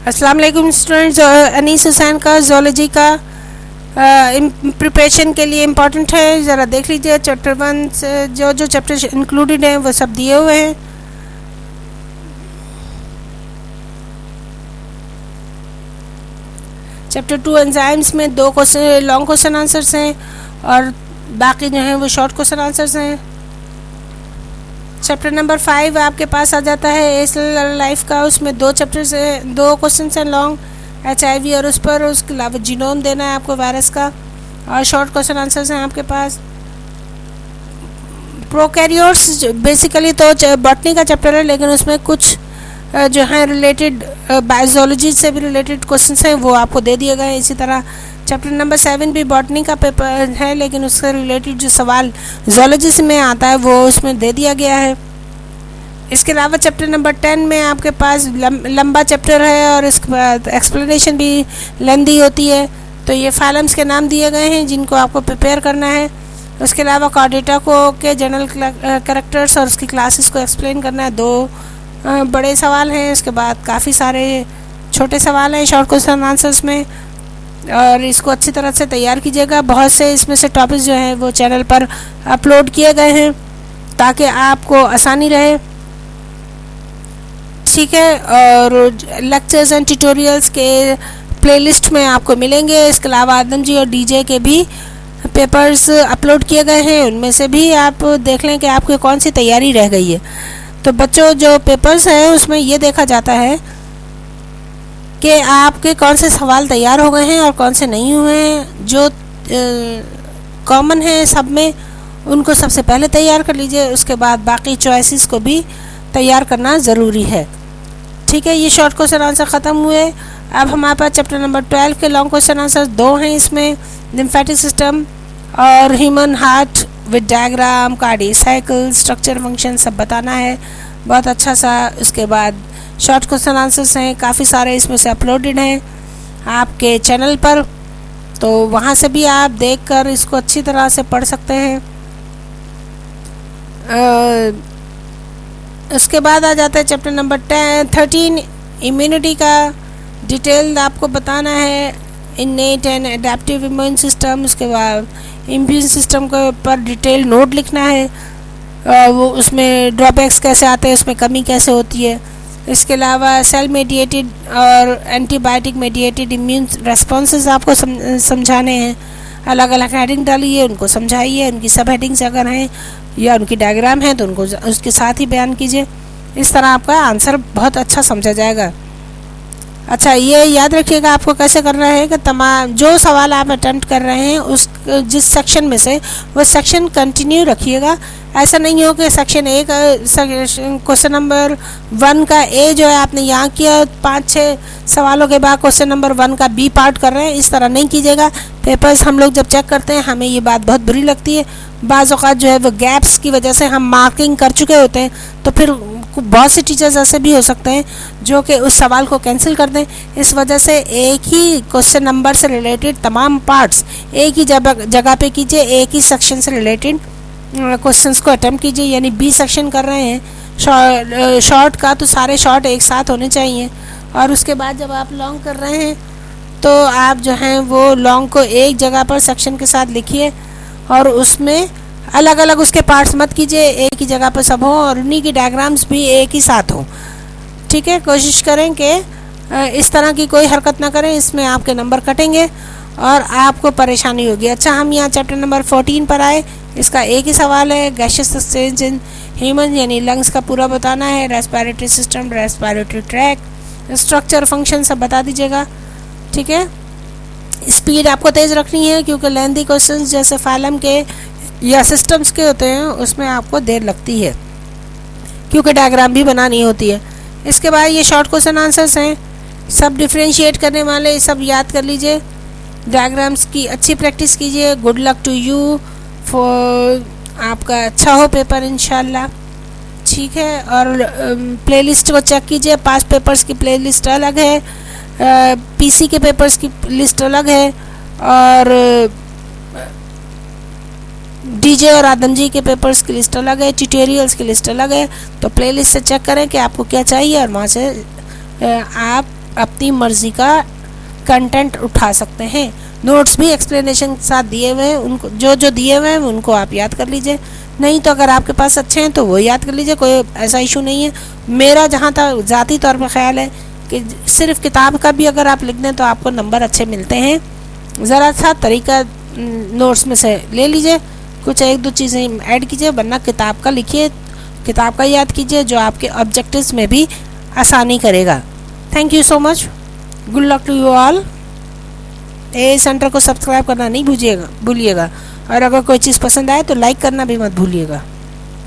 अस्सलाम वालेकुम स्टूडेंट्स। अनीस हुसैन का ज़ूलॉजी का प्रिपरेशन के लिए इम्पॉर्टेंट है, ज़रा देख लीजिए। चैप्टर 1 से जो जो चैप्टर इंक्लूडेड हैं वो सब दिए हुए हैं। चैप्टर 2 एंजाइम्स में 2 क्वेश्चन लॉन्ग क्वेश्चन आंसर्स हैं और बाकी जो हैं वो शॉर्ट क्वेश्चन आंसर्स हैं। चैप्टर नंबर 5 आपके पास आ जाता है एस लाइफ का, उसमें 2 चैप्टर्स हैं, 2 क्वेश्चन हैं लॉन्ग, HIV और उस पर, उसके अलावा जीनोम देना है आपको वायरस का, और शॉर्ट क्वेश्चन आंसर्स हैं आपके पास। प्रोकैरियोट्स बेसिकली तो बॉटनी का चैप्टर है, लेकिन उसमें कुछ जो है रिलेटेड बायोलॉजी से भी रिलेटेड क्वेश्चंस हैं वो आपको दे दिए गए। इसी तरह चैप्टर नंबर 7 भी बॉटनी का पेपर है, लेकिन उससे रिलेटेड जो सवाल ज़ूलॉजी से में आता है वो उसमें दे दिया गया है। इसके अलावा चैप्टर नंबर 10 में आपके पास लंबा चैप्टर है और इसके बाद एक्सप्लेनेशन भी लेंदी होती है। तो ये फाइलम्स के नाम दिए गए हैं जिनको आपको प्रिपेयर करना है। उसके अलावा कॉर्डेटा को के जनरल कैरेक्टर्स और उसकी क्लासेस को एक्सप्लेन करना है। 2 बड़े सवाल हैं, उसके बाद काफ़ी सारे छोटे सवाल हैं शॉर्ट क्वेश्चन आंसर्स में, और इसको अच्छी तरह से तैयार कीजिएगा। बहुत से इसमें से टॉपिक्स जो हैं वो चैनल पर अपलोड किए गए हैं ताकि आपको आसानी रहे, ठीक है। और लेक्चर्स एंड ट्यूटोरियल्स के प्लेलिस्ट में आपको मिलेंगे। इसके अलावा आदम जी और DJ के भी पेपर्स अपलोड किए गए हैं, उनमें से भी आप देख लें कि आपकी कौन सी तैयारी रह गई है। तो बच्चों, जो पेपर्स हैं उसमें ये देखा जाता है कि आपके कौन से सवाल तैयार हो गए हैं और कौन से नहीं हुए हैं। जो कॉमन है सब में, उनको सबसे पहले तैयार कर लीजिए, उसके बाद बाकी चॉइसेस को भी तैयार करना ज़रूरी है, ठीक है। ये शॉर्ट क्वेश्चन आंसर ख़त्म हुए। अब हमारे पास चैप्टर नंबर 12 के लॉन्ग क्वेश्चन आंसर 2 हैं। इसमें लिम्फेटिक सिस्टम और human heart with diagram, cardiac cycle, structure, function सब बताना है बहुत अच्छा सा। उसके बाद शॉर्ट क्वेश्चन आंसर्स हैं, काफ़ी सारे इसमें से अपलोडेड हैं आपके चैनल पर, तो वहाँ से भी आप देखकर इसको अच्छी तरह से पढ़ सकते हैं। उसके बाद आ जाता है चैप्टर नंबर 13 इम्यूनिटी का। डिटेल आपको बताना है इनेट एंड एडेप्टिव इम्यून सिस्टम। उसके बाद इम्यून सिस्टम के ऊपर डिटेल नोट लिखना है, वो उसमें ड्रॉबैक्स कैसे आते हैं, उसमें कमी कैसे होती है। इसके अलावा सेल मेडिएटेड और एंटीबायोटिक मेडिएटेड इम्यून रेस्पॉन्सेस आपको समझाने हैं। अलग अलग हेडिंग डालिए, उनको समझाइए, उनकी सब हेडिंग्स अगर हैं या उनकी डायग्राम है तो उनको उसके साथ ही बयान कीजिए। इस तरह आपका आंसर बहुत अच्छा समझा जाएगा। अच्छा, ये याद रखिएगा आपको कैसे करना है कि तमाम जो सवाल आप अटेम्प्ट कर रहे हैं उस जिस सेक्शन में से वो सेक्शन कंटिन्यू रखिएगा। ऐसा नहीं हो कि सेक्शन 1 क्वेश्चन नंबर 1 का A जो है आपने यहाँ किया, 5-6 सवालों के बाद क्वेश्चन नंबर 1 का B पार्ट कर रहे हैं। इस तरह नहीं कीजिएगा। पेपर्स हम लोग जब चेक करते हैं हमें ये बात बहुत बुरी लगती है, बाज़ औक़ात जो है वो गैप्स की वजह से हम मार्किंग कर चुके होते हैं, तो फिर बहुत से टीचर्स ऐसे भी हो सकते हैं जो कि उस सवाल को कैंसिल कर दें। इस वजह से एक ही क्वेश्चन नंबर से रिलेटेड तमाम पार्ट्स एक ही जगह पे कीजिए, एक ही सेक्शन से रिलेटेड क्वेश्चंस को अटेम्प्ट कीजिए। यानी B सेक्शन कर रहे हैं शॉर्ट का, तो सारे शॉर्ट एक साथ होने चाहिए। और उसके बाद जब आप लॉन्ग कर रहे हैं तो आप जो हैं वो लॉन्ग को एक जगह पर सेक्शन के साथ लिखिए और उसमें अलग अलग उसके पार्ट्स मत कीजिए, एक ही जगह पर सब हों और उन्हीं की डायग्राम्स भी एक ही साथ हों, ठीक है। कोशिश करें कि इस तरह की कोई हरकत ना करें, इसमें आपके नंबर कटेंगे और आपको परेशानी होगी। अच्छा, हम यहाँ चैप्टर नंबर 14 पर आए। इसका एक ही सवाल है, गैसियस एक्सचेंज इन ह्यूमन, यानी लंग्स का पूरा बताना है, respiratory system, respiratory tract, structure, function सब बता दीजिएगा, ठीक है। स्पीड आपको तेज़ रखनी है क्योंकि लेंथी क्वेश्चंस जैसे फाइलम के या सिस्टम्स के होते हैं उसमें आपको देर लगती है क्योंकि डायग्राम भी बनानी होती है। इसके बाद ये शॉर्ट क्वेश्चन आंसर्स हैं, सब डिफ्रेंशिएट करने वाले सब याद कर लीजिए। डायग्राम्स की अच्छी प्रैक्टिस कीजिए। Good luck to you for आपका अच्छा हो पेपर इंशाल्लाह, ठीक है। और प्लेलिस्ट को चेक कीजिए, पास्ट पेपर्स की प्लेलिस्ट अलग है, PC के पेपर्स की लिस्ट अलग है और DJ और आदम जी के पेपर्स की लिस्ट अलग है, ट्यूटोरियल्स की लिस्ट अलग है। तो प्लेलिस्ट से चेक करें कि आपको क्या चाहिए और वहाँ से आप अपनी मर्ज़ी का कंटेंट उठा सकते हैं। नोट्स भी एक्सप्लेनेशन के साथ दिए हुए हैं, उनको जो जो दिए हुए हैं उनको आप याद कर लीजिए। नहीं तो अगर आपके पास अच्छे हैं तो वो याद कर लीजिए, कोई ऐसा इशू नहीं है। मेरा जहाँ तक ज़ाती तौर पर ख्याल है कि सिर्फ किताब का भी अगर आप लिख दें तो आपको नंबर अच्छे मिलते हैं। ज़रा सा तरीका नोट्स में से ले लीजिए, कुछ एक दो चीज़ें ऐड कीजिए, वरना किताब का लिखिए, किताब का याद कीजिए, जो आपके ऑब्जेक्टिव्स में भी आसानी करेगा। Thank you so much, good luck to you all. A centre को सब्सक्राइब करना नहीं भूलिएगा। और अगर कोई चीज़ पसंद आए तो लाइक करना भी मत भूलिएगा।